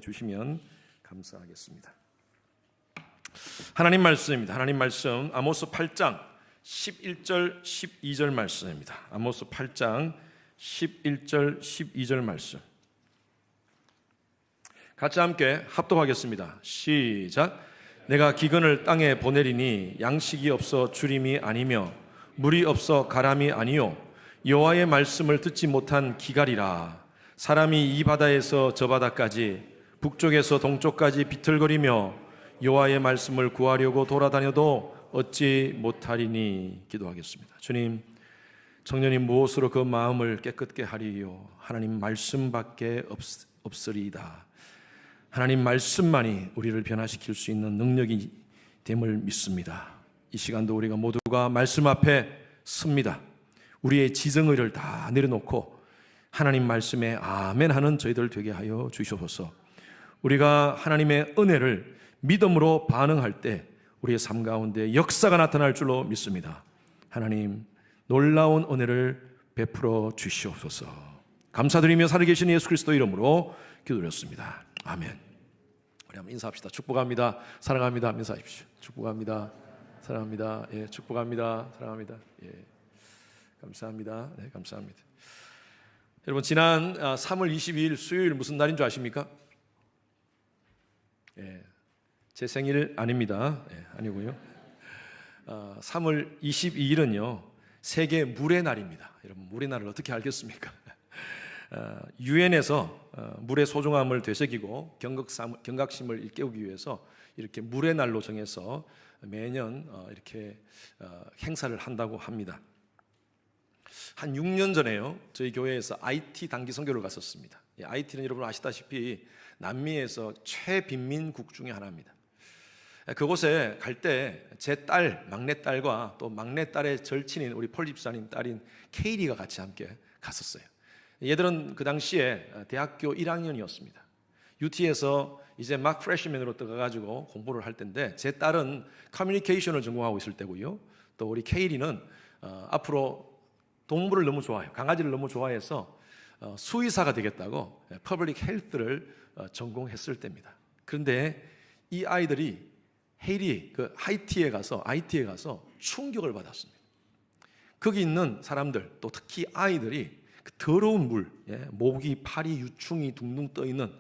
봉독해 주시면 감사하겠습니다. 하나님 말씀입니다. 하나님 말씀 아모스 8장 11절 12절 말씀입니다. 아모스 8장 11절 12절 말씀 같이 함께 합독하겠습니다. 시작. 내가 기근을 땅에 보내리니 양식이 없어 주림이 아니며 물이 없어 가람이 아니요 여호와의 말씀을 듣지 못한 기갈이라. 사람이 이 바다에서 저 바다까지 북쪽에서 동쪽까지 비틀거리며 여호와의 말씀을 구하려고 돌아다녀도 얻지 못하리니. 기도하겠습니다. 주님, 청년이 무엇으로 그 마음을 깨끗게 하리요? 하나님 말씀밖에 없으리이다. 하나님 말씀만이 우리를 변화시킬 수 있는 능력이 됨을 믿습니다. 이 시간도 우리가 모두가 말씀 앞에 섭니다. 우리의 지정의를 다 내려놓고 하나님 말씀에 아멘 하는 저희들 되게 하여 주시옵소서. 우리가 하나님의 은혜를 믿음으로 반응할 때 우리의 삶 가운데 역사가 나타날 줄로 믿습니다. 하나님 놀라운 은혜를 베풀어 주시옵소서. 감사드리며 살아계신 예수 그리스도 이름으로 기도드렸습니다. 아멘. 우리 한번 인사합시다. 축복합니다. 사랑합니다. 인사하십시오. 축복합니다. 사랑합니다. 예, 축복합니다. 사랑합니다. 예, 감사합니다. 네, 감사합니다. 여러분, 지난 3월 22일 수요일 무슨 날인 줄 아십니까? 예, 제 생일 아닙니다. 예, 아니고요. 3월 22일은요 세계 물의 날입니다. 여러분, 물의 날을 어떻게 알겠습니까? 유엔에서 물의 소중함을 되새기고 경각심을 일깨우기 위해서 이렇게 물의 날로 정해서 매년 이렇게 행사를 한다고 합니다. 한 6년 전에요, 저희 교회에서 IT 단기 선교를 갔었습니다. IT는 여러분 아시다시피 남미에서 최빈민국 중에 하나입니다. 그곳에 갈 때 제 딸, 막내딸과 또 막내딸의 절친인 우리 폴 집사님 딸인 케이리가 같이 함께 갔었어요. 얘들은 그 당시에 대학교 1학년이었습니다. UT에서 이제 막 프레시맨으로 들어가가지고 공부를 할 때인데, 제 딸은 커뮤니케이션을 전공하고 있을 때고요. 또 우리 케이리는 앞으로 동물을 너무 좋아해요. 강아지를 너무 좋아해서 수의사가 되겠다고 퍼블릭 헬스를 전공했을 때입니다. 그런데 이 아이들이 그 IT에 가서 충격을 받았습니다. 거기 있는 사람들, 또 특히 아이들이 그 더러운 물, 모기, 파리, 유충이 둥둥 떠 있는,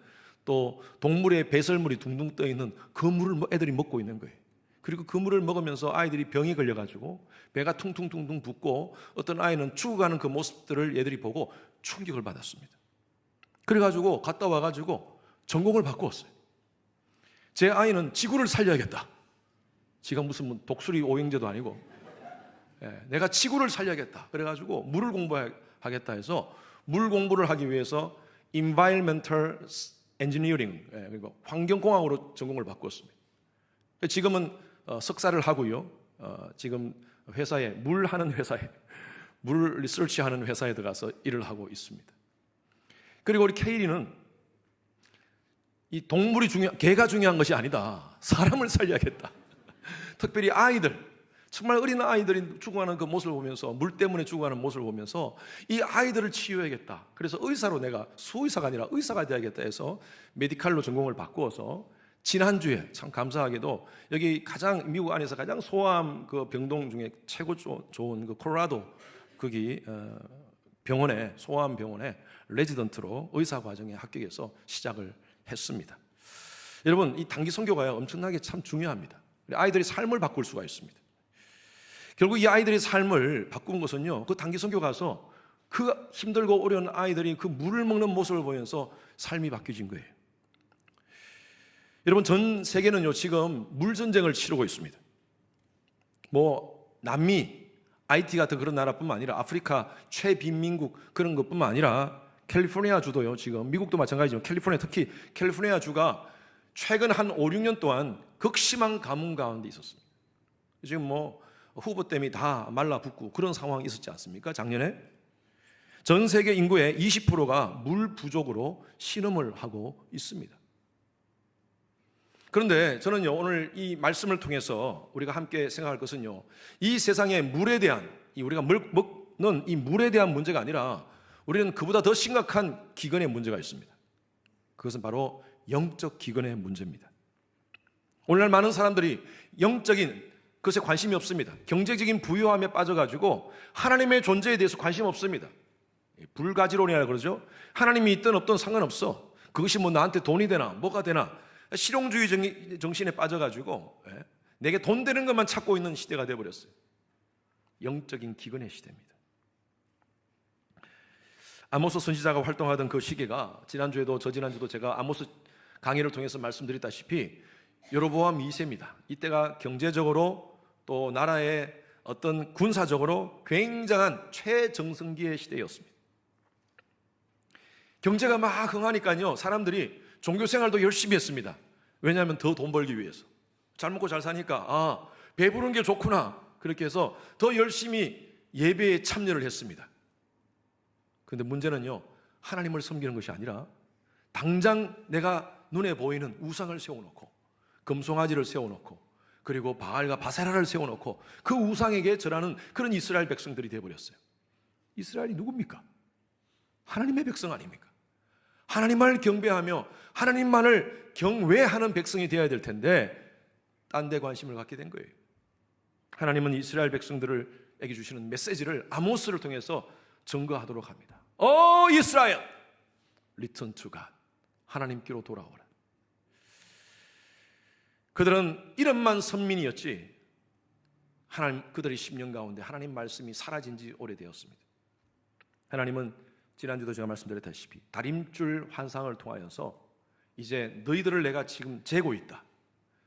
또 동물의 배설물이 둥둥 떠 있는 그 물을 애들이 먹고 있는 거예요. 그리고 그 물을 먹으면서 아이들이 병이 걸려가지고 배가 퉁퉁퉁퉁 붓고 어떤 아이는 죽어가는 그 모습들을 얘들이 보고 충격을 받았습니다. 그래가지고 갔다 와가지고 전공을 바꾸었어요. 제 아이는 지구를 살려야겠다. 지가 무슨 독수리 오행제도 아니고, 내가 지구를 살려야겠다. 그래가지고 물을 공부하겠다 해서 물 공부를 하기 위해서 Environmental Engineering, 그리고 환경공학으로 전공을 바꾸었습니다. 지금은 석사를 하고요. 지금 회사에 물 리서치하는 회사에 들어가서 일을 하고 있습니다. 그리고 우리 케이리는 이 동물이 개가 중요한 것이 아니다. 사람을 살려야겠다. 특별히 아이들, 정말 어린 아이들이 죽어가는 그 모습을 보면서, 물 때문에 죽어가는 모습을 보면서 이 아이들을 치유해야겠다. 그래서 내가 수의사가 아니라 의사가 되어야겠다 해서 메디칼로 전공을 바꾸어서 지난주에 참 감사하게도 여기 미국 안에서 가장 소아암 그 병동 중에 최고 좋은 그 콜로라도 거기 소아암 병원에 레지던트로 의사 과정에 합격해서 시작을 했습니다. 여러분, 이 단기 선교가 엄청나게 참 중요합니다. 아이들이 삶을 바꿀 수가 있습니다. 결국 이 아이들의 삶을 바꾼 것은요, 그 단기 선교 가서 그 힘들고 어려운 아이들이 그 물을 먹는 모습을 보면서 삶이 바뀌어진 거예요. 여러분, 전 세계는요 지금 물 전쟁을 치르고 있습니다. 남미, IT 같은 그런 나라뿐만 아니라 아프리카 최빈민국 그런 것뿐만 아니라 캘리포니아 주도요, 지금 미국도 마찬가지지만 특히 캘리포니아 주가 최근 한 5, 6년 동안 극심한 가뭄 가운데 있었습니다. 지금 후보댐이 다 말라붙고 그런 상황이 있었지 않습니까? 작년에 전 세계 인구의 20%가 물 부족으로 신음을 하고 있습니다. 그런데 저는요, 오늘 이 말씀을 통해서 우리가 함께 생각할 것은요, 이 세상의 물에 대한, 우리가 먹는 이 물에 대한 문제가 아니라 우리는 그보다 더 심각한 기근의 문제가 있습니다. 그것은 바로 영적 기근의 문제입니다. 오늘날 많은 사람들이 영적인 것에 관심이 없습니다. 경제적인 부유함에 빠져가지고 하나님의 존재에 대해서 관심 없습니다. 불가지론이라 그러죠. 하나님이 있든 없든 상관없어. 그것이 뭐 나한테 돈이 되나 뭐가 되나, 실용주의 정신에 빠져가지고 내게 돈 되는 것만 찾고 있는 시대가 되어버렸어요. 영적인 기근의 시대입니다. 아모스 선지자가 활동하던 그 시기가 지난주에도 저지난주도 제가 아모스 강의를 통해서 말씀드렸다시피 여로보암 2세입니다. 이때가 경제적으로 또 나라의 어떤 군사적으로 굉장한 최정성기의 시대였습니다. 경제가 막 흥하니까요, 사람들이 종교생활도 열심히 했습니다. 왜냐하면 더 돈 벌기 위해서. 잘 먹고 잘 사니까 배부른 게 좋구나, 그렇게 해서 더 열심히 예배에 참여를 했습니다. 그런데 문제는요, 하나님을 섬기는 것이 아니라 당장 내가 눈에 보이는 우상을 세워놓고 금송아지를 세워놓고 그리고 바알과 바세라를 세워놓고 그 우상에게 절하는 그런 이스라엘 백성들이 되어버렸어요. 이스라엘이 누굽니까? 하나님의 백성 아닙니까? 하나님만을 경배하며 하나님만을 경외하는 백성이 되어야 될 텐데 딴 데 관심을 갖게 된 거예요. 하나님은 이스라엘 백성들에게 주시는 메시지를 아모스를 통해서 증거하도록 합니다. 이스라엘, return to God. 하나님께로 돌아오라. 그들은 이름만 선민이었지 하나님, 그들의 심령 가운데 하나님 말씀이 사라진 지 오래되었습니다. 하나님은 지난주도 제가 말씀드렸다시피 다림줄 환상을 통하여서 이제 너희들을 내가 지금 재고 있다.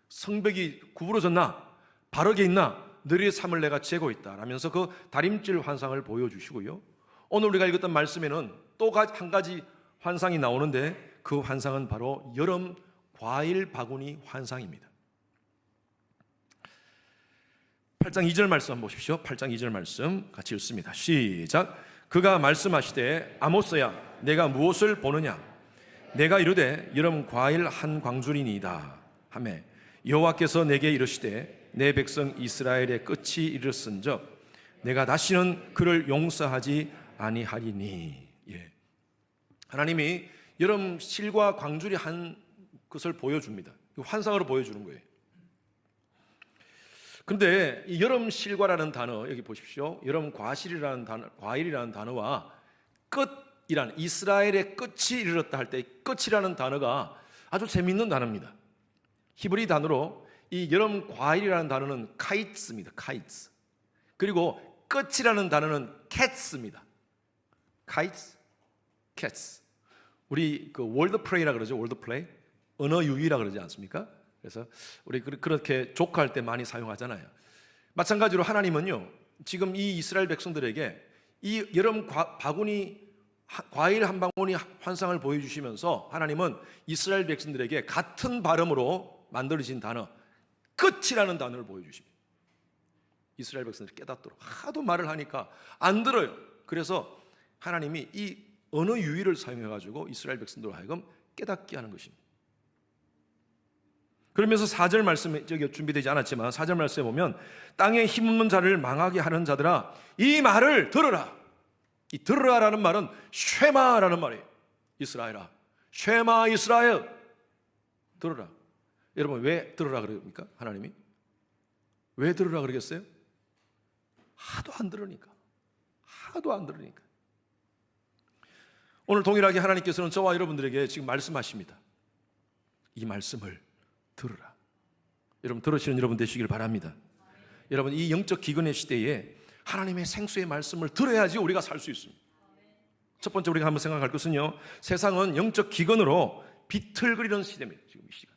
성벽이 구부러졌나? 바르게 있나? 너희의 삶을 내가 재고 있다 라면서 그 다림줄 환상을 보여주시고요, 오늘 우리가 읽었던 말씀에는 또 한 가지 환상이 나오는데 그 환상은 바로 여름 과일 바구니 환상입니다. 8장 2절 말씀 한번 보십시오. 8장 2절 말씀 같이 읽습니다. 시작. 그가 말씀하시되 아모스야, 내가 무엇을 보느냐? 내가 이르되 여름 과일 한 광줄이니이다 하매 여호와께서 내게 이르시되 내 백성 이스라엘의 끝이 이르렀은즉 내가 다시는 그를 용서하지 아니하리니. 하나님이 여름 실과 광줄이 한 것을 보여줍니다. 환상으로 보여주는 거예요. 그런데 이 여름 실과라는 단어, 여기 보십시오. 여름 과실이라는 단어, 과일이라는 단어와 끝이라는, 이스라엘의 끝이 이르렀다 할 때 끝이라는 단어가 아주 재미있는 단어입니다. 히브리 단어로 이 여름 과일이라는 단어는 카이츠입니다. 카이츠. 그리고 끝이라는 단어는 캣스입니다. 카이츠, 캣스. 우리 그 월드플레이라 그러죠. 월드플레이. 언어 유희라 그러지 않습니까? 그래서 우리 그렇게 조크할 때 많이 사용하잖아요. 마찬가지로 하나님은요, 지금 이 이스라엘 백성들에게 이 여름 바구니 과일 한 방울이 환상을 보여주시면서 하나님은 이스라엘 백성들에게 같은 발음으로 만들어진 단어 끝이라는 단어를 보여주십니다. 이스라엘 백성들이 깨닫도록. 하도 말을 하니까 안 들어요. 그래서 하나님이 이 언어 유희를 사용해가지고 이스라엘 백성들로 하여금 깨닫게 하는 것입니다. 그러면서 4절 말씀에, 저기 준비되지 않았지만 4절 말씀에 보면 땅에 힘없는 자를 망하게 하는 자들아 이 말을 들으라. 이 들으라라는 말은 쉐마라는 말이에요. 이스라엘아, 쉐마 이스라엘, 들으라. 여러분, 왜 들으라 그럽니까? 하나님이 왜 들으라 그러겠어요? 하도 안 들으니까. 하도 안 들으니까. 오늘 동일하게 하나님께서는 저와 여러분들에게 지금 말씀하십니다. 이 말씀을 들으라. 여러분, 들으시는 여러분 되시길 바랍니다. 여러분, 이 영적 기근의 시대에 하나님의 생수의 말씀을 들어야지 우리가 살 수 있습니다. 첫 번째 우리가 한번 생각할 것은요, 세상은 영적 기근으로 비틀거리는 시대입니다. 지금 이 시간.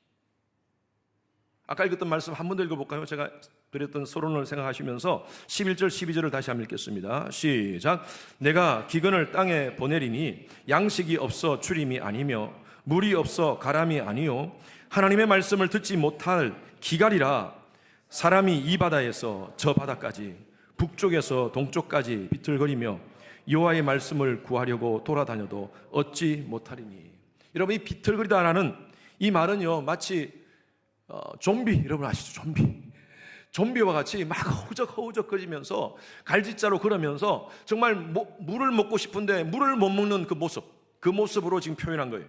아까 읽었던 말씀 한 번 더 읽어볼까요? 제가 드렸던 서론을 생각하시면서 11절 12절을 다시 한번 읽겠습니다. 시작. 내가 기근을 땅에 보내리니 양식이 없어 주림이 아니며 물이 없어 가람이 아니요 하나님의 말씀을 듣지 못할 기갈이라. 사람이 이 바다에서 저 바다까지 북쪽에서 동쪽까지 비틀거리며 여호와의 말씀을 구하려고 돌아다녀도 얻지 못하리니. 여러분, 이 비틀거리다라는 이 말은요, 마치 좀비, 여러분 아시죠? 좀비와 같이 막 허우적허우적거리면서 갈짓자로 걸으면서 정말 물을 먹고 싶은데 물을 못 먹는 그 모습으로 지금 표현한 거예요.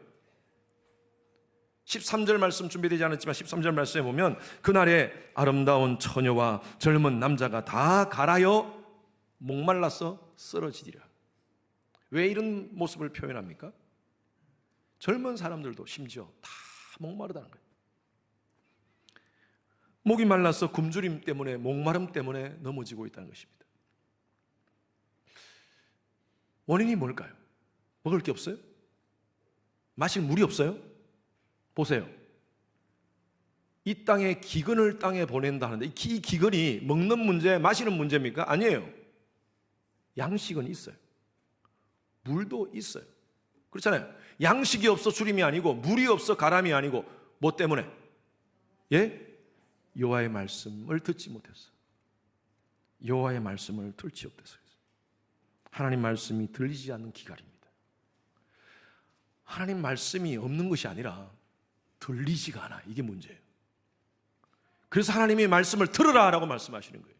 13절 말씀 준비되지 않았지만 13절 말씀에 보면 그날에 아름다운 처녀와 젊은 남자가 다 갈아여 목말라서 쓰러지리라. 왜 이런 모습을 표현합니까? 젊은 사람들도 심지어 다 목마르다는 거예요. 목이 말라서 굶주림 때문에, 목마름 때문에 넘어지고 있다는 것입니다. 원인이 뭘까요? 먹을 게 없어요? 마실 물이 없어요? 보세요. 이 땅에 기근을 땅에 보낸다 하는데 이 기근이 먹는 문제, 마시는 문제입니까? 아니에요. 양식은 있어요. 물도 있어요. 그렇잖아요. 양식이 없어 주림이 아니고 물이 없어 가람이 아니고 뭐 때문에? 예? 여호와의 말씀을 듣지 못했어. 여호와의 말씀을 들지 못했어요. 하나님 말씀이 들리지 않는 기갈입니다. 하나님 말씀이 없는 것이 아니라 들리지가 않아. 이게 문제예요. 그래서 하나님이 말씀을 들으라 라고 말씀하시는 거예요.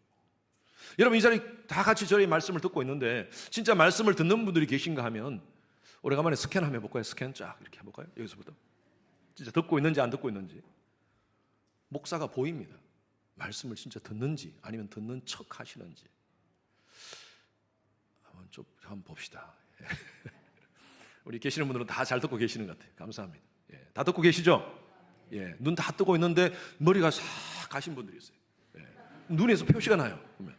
여러분 이 자리 다 같이 저희 말씀을 듣고 있는데 진짜 말씀을 듣는 분들이 계신가 하면 오래간만에 스캔 한번 해볼까요? 스캔 쫙 이렇게 해볼까요? 여기서부터 진짜 듣고 있는지 안 듣고 있는지 목사가 보입니다. 말씀을 진짜 듣는지 아니면 듣는 척 하시는지 한번 봅시다. 우리 계시는 분들은 다 잘 듣고 계시는 것 같아요. 감사합니다. 예, 다 듣고 계시죠? 예, 눈 다 뜨고 있는데 머리가 싹 가신 분들이 있어요. 예, 눈에서 표시가 나요. 보면.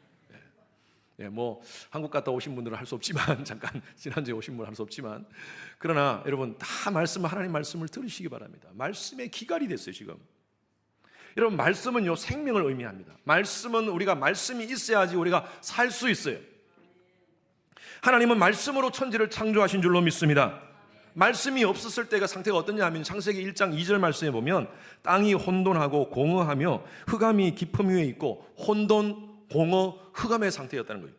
예, 뭐 한국 갔다 오신 분들은 할 수 없지만 잠깐 지난주에 오신 분은 할 수 없지만 그러나 여러분 다 하나님 말씀을 들으시기 바랍니다. 말씀의 기갈이 됐어요 지금. 여러분 말씀은요 생명을 의미합니다. 말씀은 우리가 말씀이 있어야지 우리가 살 수 있어요. 하나님은 말씀으로 천지를 창조하신 줄로 믿습니다. 말씀이 없었을 때가 상태가 어떠냐 하면 창세기 1장 2절 말씀에 보면 땅이 혼돈하고 공허하며 흑암이 깊음 위에 있고 혼돈, 공허, 흑암의 상태였다는 거예요.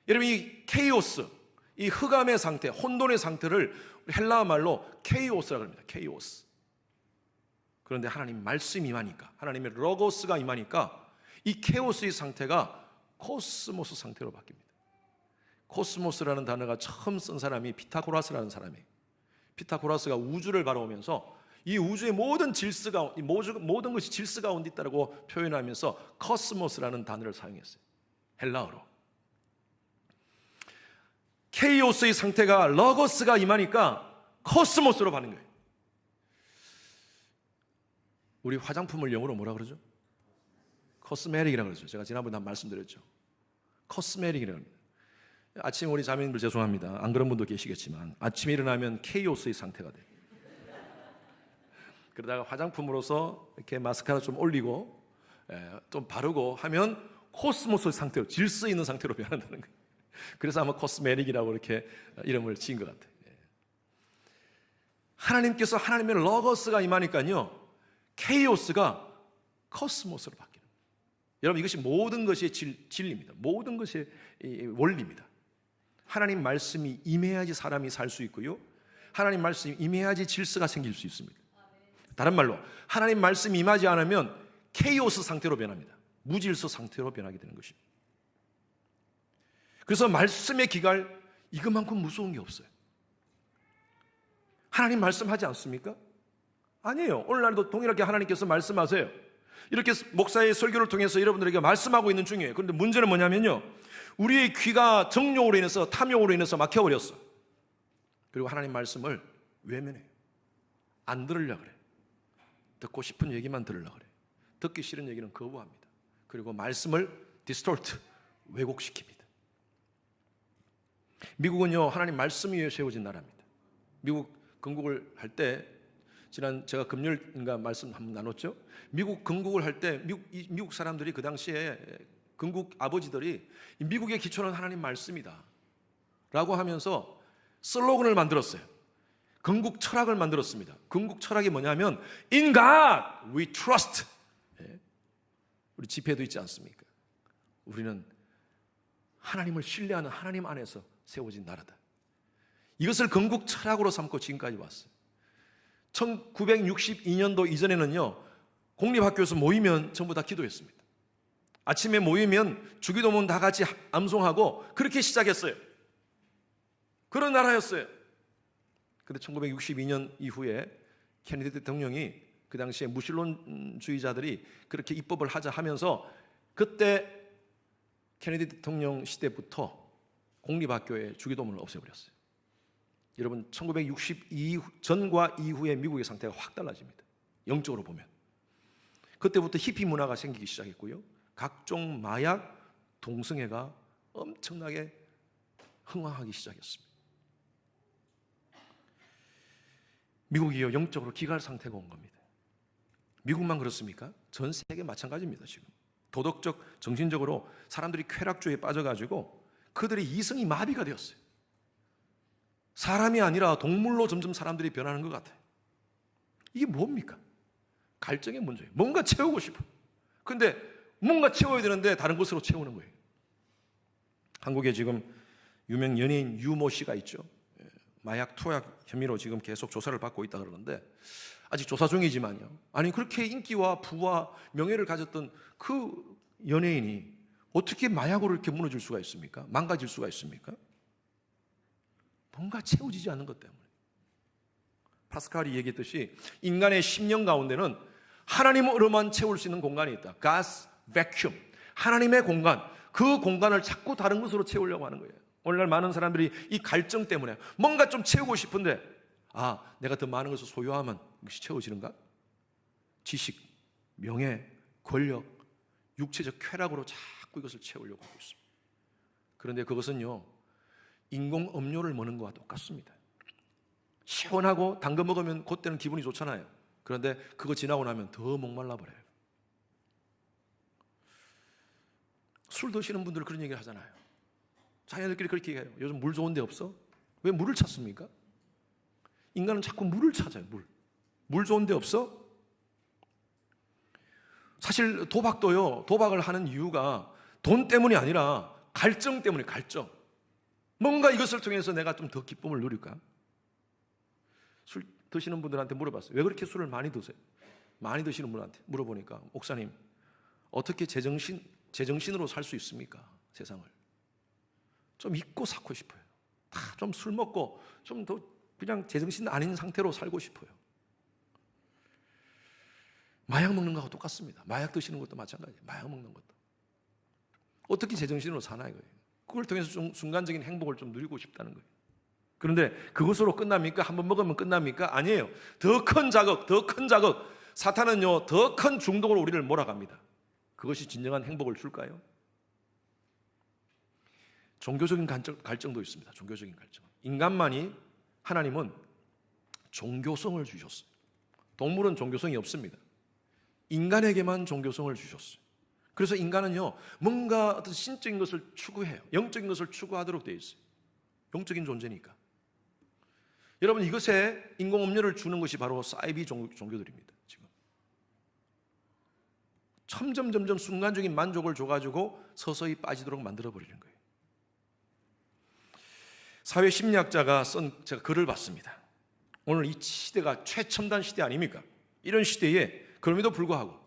여러분 이 케이오스, 이 흑암의 상태, 혼돈의 상태를 헬라어 말로 케이오스라고 합니다. 케이오스. 그런데 하나님 말씀이 임하니까, 하나님의 로고스가 임하니까 이 케오스의 상태가 코스모스 상태로 바뀝니다. 코스모스라는 단어가 처음 쓴 사람이 피타고라스라는 사람이에요. 피타고라스가 우주를 바라보면서 이 우주의 모든 질서가, 모든 것이 질서 가운데 있다고 표현하면서 코스모스라는 단어를 사용했어요. 헬라어로. 케이오스의 상태가 로고스가 임하니까 코스모스로 바뀌는 거예요. 우리 화장품을 영어로 뭐라 그러죠? 코스메틱이라고 그러죠. 제가 지난번에 한 말씀드렸죠. 코스메틱이라고 합니다. 아침 우리 자매님들 죄송합니다. 안 그런 분도 계시겠지만 아침에 일어나면 케이오스의 상태가 돼요. 그러다가 화장품으로서 이렇게 마스카라 좀 올리고 좀 바르고 하면 코스모스 상태로 질서 있는 상태로 변한다는 거예요. 그래서 아마 코스메틱이라고 이렇게 이름을 지은 것 같아요. 하나님께서 하나님의 로고스가 임하니까요 케이오스가 코스모스로 바뀌는 거예요. 여러분 이것이 모든 것의 진리입니다. 모든 것의 원리입니다. 하나님 말씀이 임해야지 사람이 살 수 있고요 하나님 말씀이 임해야지 질서가 생길 수 있습니다. 다른 말로 하나님 말씀이 임하지 않으면 케이오스 상태로 변합니다. 무질서 상태로 변하게 되는 것입니다. 그래서 말씀의 기갈 이것만큼 무서운 게 없어요. 하나님 말씀하지 않습니까? 아니에요. 오늘날도 동일하게 하나님께서 말씀하세요. 이렇게 목사의 설교를 통해서 여러분들에게 말씀하고 있는 중이에요. 그런데 문제는 뭐냐면요 우리의 귀가 정욕으로 인해서 탐욕으로 인해서 막혀버렸어. 그리고 하나님 말씀을 외면해요. 안 들으려고 그래. 듣고 싶은 얘기만 들으려고 그래. 듣기 싫은 얘기는 거부합니다. 그리고 말씀을 디스톨트, 왜곡시킵니다. 미국은요 미국은 말씀 위에 세워진 나라입니다. 미국 건국을 할 때 지난 제가 금요일인가 말씀 한번 나눴죠. 미국 건국을 할 때 미국 사람들이 그 당시에 건국 아버지들이 미국의 기초는 하나님 말씀이다 라고 하면서 슬로건을 만들었어요. 건국 철학을 만들었습니다. 건국 철학이 뭐냐면 In God we trust. 우리 집회도 있지 않습니까? 우리는 하나님을 신뢰하는 하나님 안에서 세워진 나라다. 이것을 건국 철학으로 삼고 지금까지 왔어요. 1962년도 이전에는요 공립학교에서 모이면 전부 다 기도했습니다. 아침에 모이면 주기도문 다 같이 암송하고 그렇게 시작했어요. 그런 나라였어요. 근데 1962년 이후에 케네디 대통령이 그 당시에 무신론주의자들이 그렇게 입법을 하자 하면서 그때 케네디 대통령 시대부터 공립학교의 주기도문을 없애버렸어요. 여러분 1962 전과 이후의 미국의 상태가 확 달라집니다. 영적으로 보면. 그때부터 히피 문화가 생기기 시작했고요. 각종 마약, 동성애가 엄청나게 흥황하기 시작했습니다. 미국이요 영적으로 기갈 상태가 온 겁니다. 미국만 그렇습니까? 전 세계 마찬가지입니다. 지금 도덕적, 정신적으로 사람들이 쾌락주의에 빠져가지고 그들의 이성이 마비가 되었어요. 사람이 아니라 동물로 점점 사람들이 변하는 것 같아요. 이게 뭡니까? 갈증의 문제예요. 뭔가 채우고 싶어. 근데 뭔가 채워야 되는데 다른 것으로 채우는 거예요. 한국에 지금 유명 연예인 유모 씨가 있죠. 마약 투약 혐의로 지금 계속 조사를 받고 있다 그러는데 아직 조사 중이지만요. 아니 그렇게 인기와 부와 명예를 가졌던 그 연예인이 어떻게 마약으로 이렇게 무너질 수가 있습니까? 망가질 수가 있습니까? 뭔가 채워지지 않는 것 때문에. 파스칼이 얘기했듯이 인간의 심령 가운데는 하나님으로만 채울 수 있는 공간이 있다. God's vacuum. 하나님의 공간. 그 공간을 자꾸 다른 것으로 채우려고 하는 거예요. 오늘날 많은 사람들이 이 갈증 때문에 뭔가 좀 채우고 싶은데 내가 더 많은 것을 소유하면 이것이 채워지는가? 지식, 명예, 권력, 육체적 쾌락으로 자꾸 이것을 채우려고 하고 있습니다. 그런데 그것은요 인공 음료를 먹는 것과 똑같습니다. 시원하고 단 거 먹으면 그때는 기분이 좋잖아요. 그런데 그거 지나고 나면 더 목말라 버려요. 술 드시는 분들 그런 얘기를 하잖아요. 자녀들끼리 그렇게 얘기해요. 요즘 물 좋은 데 없어? 왜 물을 찾습니까? 인간은 자꾸 물을 찾아요. 물 좋은 데 없어? 사실 도박도요, 도박을 하는 이유가 돈 때문이 아니라 갈증 때문에. 갈증. 뭔가 이것을 통해서 내가 좀 더 기쁨을 누릴까? 술 드시는 분들한테 물어봤어요. 왜 그렇게 술을 많이 드세요? 많이 드시는 분한테 물어보니까 목사님 어떻게 제정신으로 살 수 있습니까? 세상을 좀 잊고 살고 싶어요. 다 좀 술 먹고 좀 더 그냥 제정신 아닌 상태로 살고 싶어요. 마약 먹는 거하고 똑같습니다. 마약 드시는 것도 마찬가지예요. 마약 먹는 것도. 어떻게 제정신으로 사나 이거예요. 그걸 통해서 좀 순간적인 행복을 좀 누리고 싶다는 거예요. 그런데 그것으로 끝납니까? 한번 먹으면 끝납니까? 아니에요. 더 큰 자극, 더 큰 자극. 사탄은요, 더 큰 중독으로 우리를 몰아갑니다. 그것이 진정한 행복을 줄까요? 종교적인 갈증도 있습니다. 종교적인 갈증. 인간만이 하나님은 종교성을 주셨어요. 동물은 종교성이 없습니다. 인간에게만 종교성을 주셨어요. 그래서 인간은요, 뭔가 어떤 신적인 것을 추구해요. 영적인 것을 추구하도록 되어 있어요. 영적인 존재니까. 여러분, 이것에 인공음료를 주는 것이 바로 사이비 종교들입니다. 지금 점점 순간적인 만족을 줘가지고 서서히 빠지도록 만들어버리는 거예요. 사회심리학자가 쓴 제가 글을 봤습니다. 오늘 이 시대가 최첨단 시대 아닙니까? 이런 시대에 그럼에도 불구하고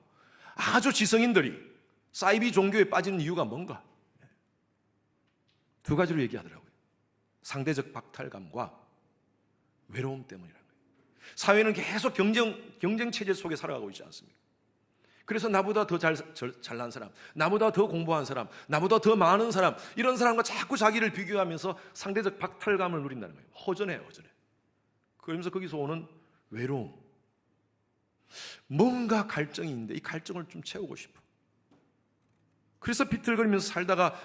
아주 지성인들이 사이비 종교에 빠지는 이유가 뭔가? 두 가지로 얘기하더라고요. 상대적 박탈감과 외로움 때문이라는 거예요. 사회는 계속 경쟁 체제 속에 살아가고 있지 않습니까? 그래서 나보다 더 잘난 사람, 나보다 더 공부한 사람, 나보다 더 많은 사람, 이런 사람과 자꾸 자기를 비교하면서 상대적 박탈감을 누린다는 거예요. 허전해요. 그러면서 거기서 오는 외로움. 뭔가 갈증이 있는데 이 갈증을 좀 채우고 싶어. 그래서 비틀거리면서 살다가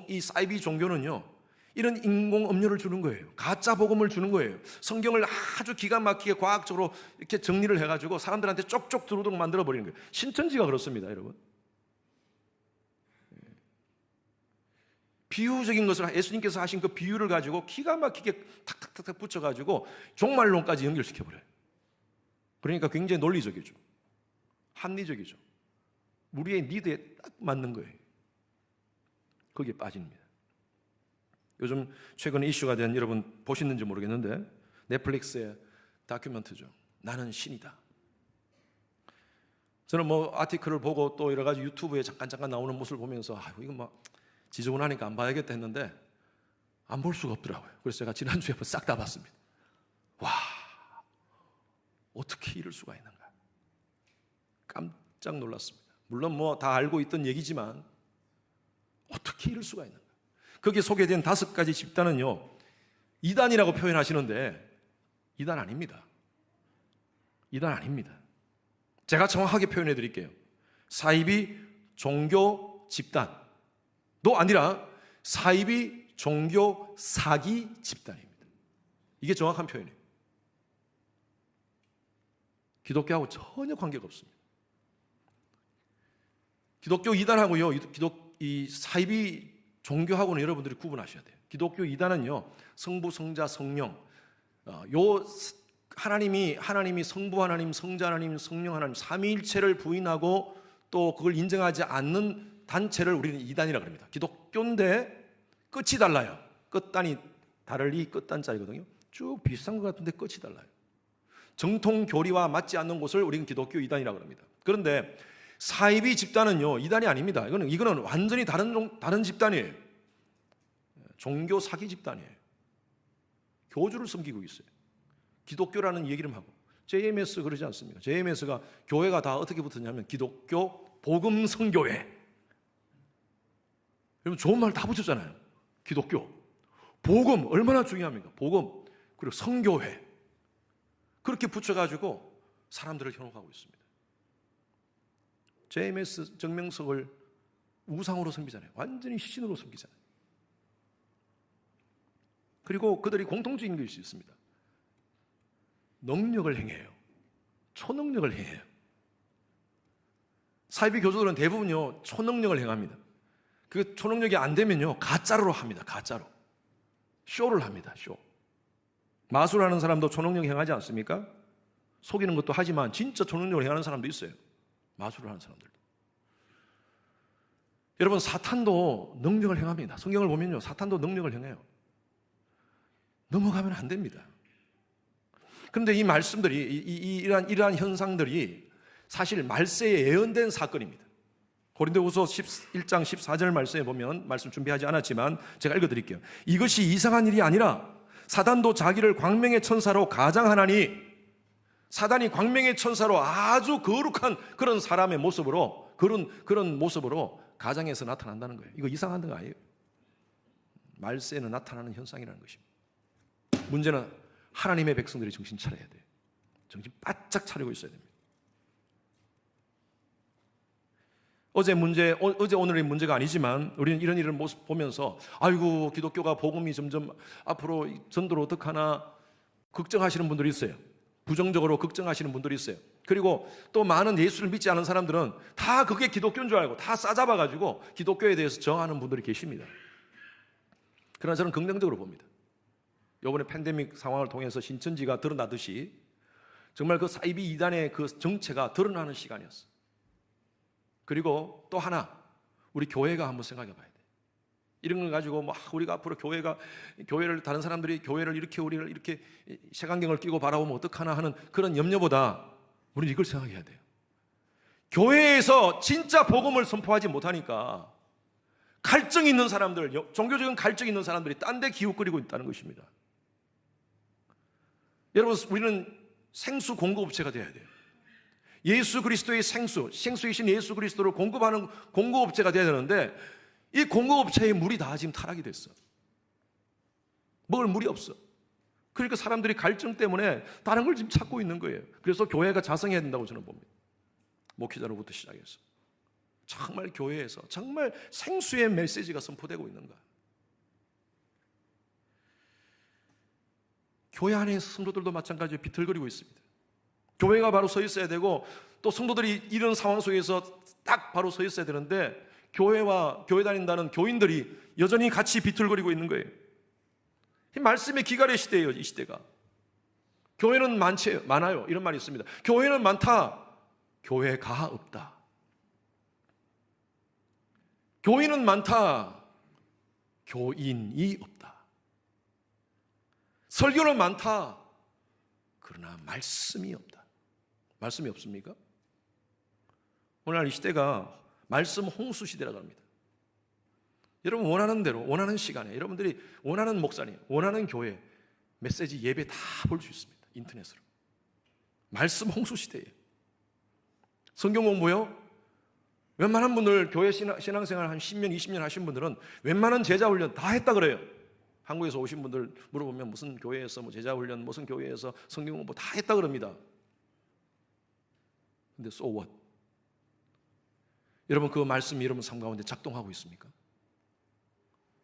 이 사이비 종교는요, 이런 인공 음료를 주는 거예요. 가짜 복음을 주는 거예요. 성경을 아주 기가 막히게 과학적으로 이렇게 정리를 해가지고 사람들한테 쪽쪽 들어오도록 만들어버리는 거예요. 신천지가 그렇습니다, 여러분. 비유적인 것을 예수님께서 하신 그 비유를 가지고 기가 막히게 탁탁탁 붙여가지고 종말론까지 연결시켜버려요. 그러니까 굉장히 논리적이죠. 합리적이죠. 우리의 니드에 딱 맞는 거예요. 거기에 빠집니다. 요즘 최근에 이슈가 된, 여러분 보셨는지 모르겠는데, 넷플릭스의 다큐멘터리죠. 나는 신이다. 저는 아티클을 보고 또 여러 가지 유튜브에 잠깐 나오는 모습을 보면서 이거 지저분하니까 안 봐야겠다 했는데 안 볼 수가 없더라고요. 그래서 제가 지난주에 싹 다 봤습니다. 와, 어떻게 이럴 수가 있는가? 깜짝 놀랐습니다. 물론 뭐 다 알고 있던 얘기지만 어떻게 이럴 수가 있는가? 거기에 소개된 5가지 집단은요, 이단이라고 표현하시는데 이단 아닙니다. 이단 아닙니다. 제가 정확하게 표현해 드릴게요. 사이비 종교 집단도 아니라 사이비 종교 사기 집단입니다. 이게 정확한 표현이에요. 기독교하고 전혀 관계가 없습니다. 기독교 이단하고요, 이 사이비 종교하고는 여러분들이 구분하셔야 돼요. 기독교 이단은요, 성부, 성자, 성령, 요 하나님이 성부 하나님, 성자 하나님, 성령 하나님 삼위일체를 부인하고 또 그걸 인정하지 않는 단체를 우리는 이단이라고 합니다. 기독교인데 끝이 달라요. 끝단이 다르리 끝단자이거든요. 쭉 비슷한 것 같은데 끝이 달라요. 정통 교리와 맞지 않는 곳을 우리는 기독교 이단이라고 합니다. 그런데 사이비 집단은요, 이단이 아닙니다. 이거는 완전히 다른 집단이에요. 종교 사기 집단이에요. 교주를 섬기고 있어요. 기독교라는 얘기를 하고. JMS 그러지 않습니까? JMS가 교회가 다 어떻게 붙었냐면 기독교 복음 선교회. 여러분 좋은 말 다 붙였잖아요. 기독교 복음 얼마나 중요합니까? 복음 그리고 선교회. 그렇게 붙여가지고 사람들을 현혹하고 있습니다. JMS 정명석을 우상으로 섬기잖아요. 완전히 신으로 섬기잖아요. 그리고 그들이 공통적인 것이 있습니다. 능력을 행해요. 초능력을 행해요. 사이비 교주들은 대부분요, 초능력을 행합니다. 그 초능력이 안 되면요, 가짜로 합니다. 가짜로. 쇼를 합니다. 쇼. 마술하는 사람도 초능력 행하지 않습니까? 속이는 것도 하지만 진짜 초능력을 행하는 사람도 있어요. 마술을 하는 사람들도. 여러분, 사탄도 능력을 행합니다. 성경을 보면요, 사탄도 능력을 행해요. 넘어가면 안 됩니다. 그런데 이 말씀들이, 이러한 현상들이 사실 말세에 예언된 사건입니다. 고린도후서 1장 14절 말씀에 보면, 말씀 준비하지 않았지만 제가 읽어드릴게요. 이것이 이상한 일이 아니라 사단도 자기를 광명의 천사로 가장하나니, 사단이 광명의 천사로 아주 거룩한 그런 사람의 모습으로, 그런 모습으로 가장해서 나타난다는 거예요. 이거 이상한 거 아니에요. 말세에는 나타나는 현상이라는 것입니다. 문제는 하나님의 백성들이 정신 차려야 돼요. 정신 바짝 차리고 있어야 됩니다. 어제 오늘의 문제가 아니지만 우리는 이런 일을 모습 보면서 아이고 기독교가 복음이 점점 앞으로 전도를 어떡하나 걱정하시는 분들이 있어요. 부정적으로 걱정하시는 분들이 있어요. 그리고 또 많은 예수를 믿지 않은 사람들은 다 그게 기독교인 줄 알고 다 싸잡아가지고 기독교에 대해서 정하는 분들이 계십니다. 그러나 저는 긍정적으로 봅니다. 이번에 팬데믹 상황을 통해서 신천지가 드러나듯이 정말 그 사이비 이단의 그 정체가 드러나는 시간이었어요. 그리고 또 하나, 우리 교회가 한번 생각해 봐야 돼. 이런 걸 가지고 막 우리가 앞으로 교회를 다른 사람들이 교회를 이렇게 우리를 이렇게 색안경을 끼고 바라보면 어떡하나 하는 그런 염려보다 우리는 이걸 생각해야 돼요. 교회에서 진짜 복음을 선포하지 못하니까 갈증 있는 사람들, 종교적인 갈증 있는 사람들이 딴 데 기웃거리고 있다는 것입니다. 여러분, 우리는 생수 공급업체가 돼야 돼요. 예수 그리스도의 생수이신 예수 그리스도를 공급하는 공급업체가 돼야 되는데 이 공급업체의 물이 다 지금 타락이 됐어. 먹을 물이 없어. 그러니까 사람들이 갈증 때문에 다른 걸 지금 찾고 있는 거예요. 그래서 교회가 자성해야 된다고 저는 봅니다. 목회자로부터 시작해서 정말 교회에서 정말 생수의 메시지가 선포되고 있는가. 교회 안에 성도들도 마찬가지로 비틀거리고 있습니다. 교회가 바로 서 있어야 되고 또 성도들이 이런 상황 속에서 딱 바로 서 있어야 되는데 교회와 교회 다닌다는 교인들이 여전히 같이 비틀거리고 있는 거예요. 이 말씀의 기갈의 시대예요. 이 시대가. 교회는 많아요. 이런 말이 있습니다. 교회는 많다. 교회가 없다. 교인은 많다. 교인이 없다. 설교는 많다. 그러나 말씀이 없다. 말씀이 없습니까? 오늘날 이 시대가 말씀 홍수 시대라고 합니다. 여러분 원하는 대로 원하는 시간에 여러분들이 원하는 목사님, 원하는 교회 메시지 예배 다 볼 수 있습니다. 인터넷으로. 말씀 홍수 시대예요. 성경 공부요? 웬만한 분들 교회 신앙생활 한 10년, 20년 하신 분들은 웬만한 제자 훈련 다 했다 그래요. 한국에서 오신 분들 물어보면 무슨 교회에서 뭐 제자 훈련, 무슨 교회에서 성경 공부 다 했다 그럽니다. 근데 so what? 여러분 그 말씀이 여러분 삶 가운데 작동하고 있습니까?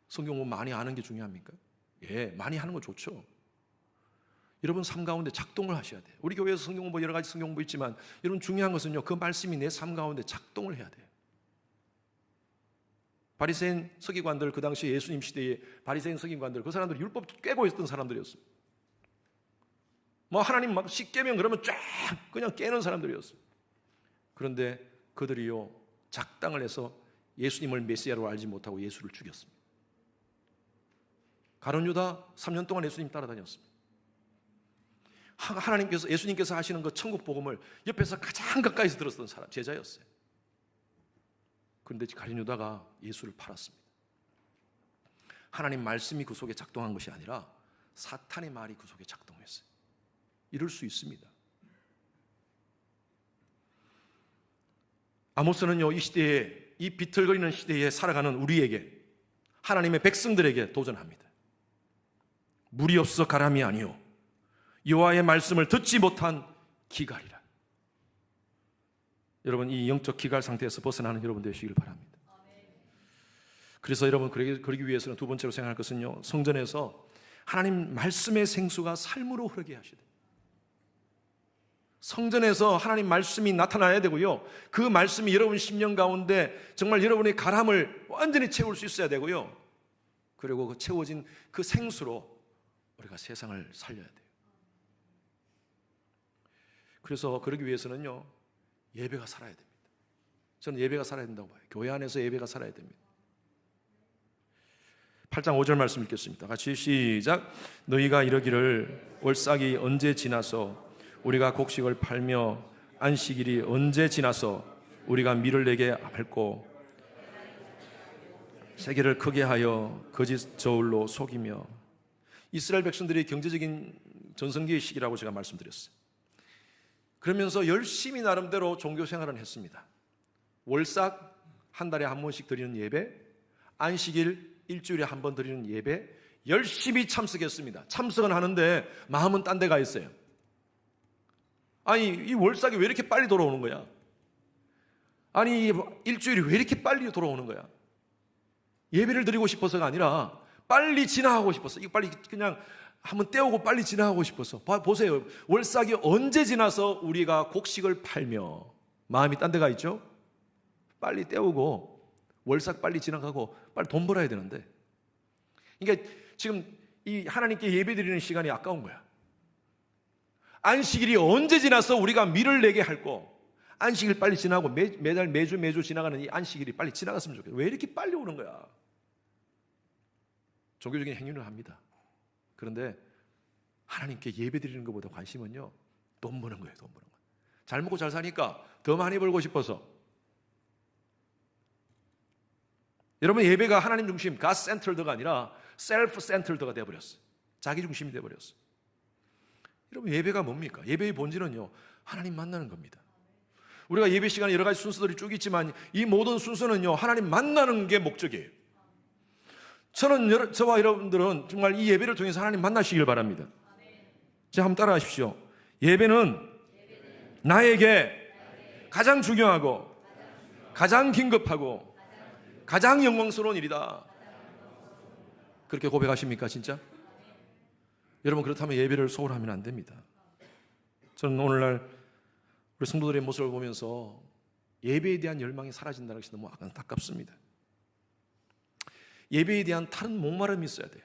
성경 공부 많이 아는 게 중요합니까? 예, 많이 하는 거 좋죠. 여러분 삶 가운데 작동을 하셔야 돼요. 우리 교회에서 성경 공부 여러 가지 성경 공부 있지만 여러분 중요한 것은요, 그 말씀이 내 삶 가운데 작동을 해야 돼요. 바리새인 서기관들, 그 당시 예수님 시대에 바리새인 서기관들, 그 사람들이 율법 깨고 있었던 사람들이었어요. 뭐 하나님 막 십계명 그러면 쫙 그냥 깨는 사람들이었어요. 그런데 그들이요 작당을 해서 예수님을 메시아로 알지 못하고 예수를 죽였습니다. 가룟 유다 3년 동안 예수님 따라다녔습니다. 하나님께서, 예수님께서 하시는 그 천국 복음을 옆에서 가장 가까이서 들었던 사람, 제자였어요. 그런데 가룟 유다가 예수를 팔았습니다. 하나님 말씀이 그 속에 작동한 것이 아니라 사탄의 말이 그 속에 작동했어요. 이럴 수 있습니다. 아모스는요, 이 시대에, 이 비틀거리는 시대에 살아가는 우리에게, 하나님의 백성들에게 도전합니다. 물이 없어 가람이 아니요 여호와의 말씀을 듣지 못한 기갈이라. 여러분 이 영적 기갈 상태에서 벗어나는 여러분 되시길 바랍니다. 그래서 여러분 그러기 위해서는 두 번째로 생각할 것은요, 성전에서 하나님 말씀의 생수가 삶으로 흐르게 하시되, 성전에서 하나님 말씀이 나타나야 되고요, 그 말씀이 여러분 심령 가운데 정말 여러분의 가람을 완전히 채울 수 있어야 되고요, 그리고 그 채워진 그 생수로 우리가 세상을 살려야 돼요. 그래서 그러기 위해서는요, 예배가 살아야 됩니다. 저는 예배가 살아야 된다고 봐요. 교회 안에서 예배가 살아야 됩니다. 8장 5절 말씀 읽겠습니다. 같이 시작. 너희가 이러기를 월삭이 언제 지나서 우리가 곡식을 팔며 안식일이 언제 지나서 우리가 밀을 내게 밟고 세계를 크게 하여 거짓 저울로 속이며. 이스라엘 백성들이 경제적인 전성기의 시기라고 제가 말씀드렸어요. 그러면서 열심히 나름대로 종교 생활을 했습니다. 월삭 한 달에 한 번씩 드리는 예배, 안식일 일주일에 한 번 드리는 예배 열심히 참석했습니다. 참석은 하는데 마음은 딴 데 가 있어요. 아니 이 월삭이 왜 이렇게 빨리 돌아오는 거야? 아니 일주일이 왜 이렇게 빨리 돌아오는 거야? 예배를 드리고 싶어서가 아니라 빨리 지나가고 싶었어. 이거 빨리 그냥 한번 떼우고 빨리 지나가고 싶어서. 보세요. 월삭이 언제 지나서 우리가 곡식을 팔며. 마음이 딴 데가 있죠? 빨리 떼우고 월삭 빨리 지나가고 빨리 돈 벌어야 되는데, 그러니까 지금 이 하나님께 예배드리는 시간이 아까운 거야. 안식일이 언제 지나서 우리가 밀을 내게 할고, 안식일 빨리 지나고 매달 매주 지나가는 이 안식일이 빨리 지나갔으면 좋겠어. 왜 이렇게 빨리 오는 거야? 종교적인 행위를 합니다. 그런데 하나님께 예배드리는 것보다 관심은요, 돈 버는 거예요. 돈 버는 거. 잘 먹고 잘 사니까 더 많이 벌고 싶어서. 여러분 예배가 하나님 중심, God centered가 아니라 self centered가 되어버렸어요. 자기 중심이 되어버렸어요. 여러분 예배가 뭡니까? 예배의 본질은요, 하나님 만나는 겁니다. 우리가 예배 시간에 여러 가지 순서들이 쭉 있지만 이 모든 순서는요, 하나님 만나는 게 목적이에요. 저와 여러분들은 정말 이 예배를 통해서 하나님 만나시길 바랍니다. 자, 한번 따라 하십시오. 예배는 나에게 가장 중요하고 가장 긴급하고 가장 영광스러운 일이다. 그렇게 고백하십니까, 진짜? 여러분 그렇다면 예배를 소홀하면 안 됩니다. 저는 오늘날 우리 성도들의 모습을 보면서 예배에 대한 열망이 사라진다는 것이 너무 안타깝습니다. 예배에 대한 다른 목마름이 있어야 돼요.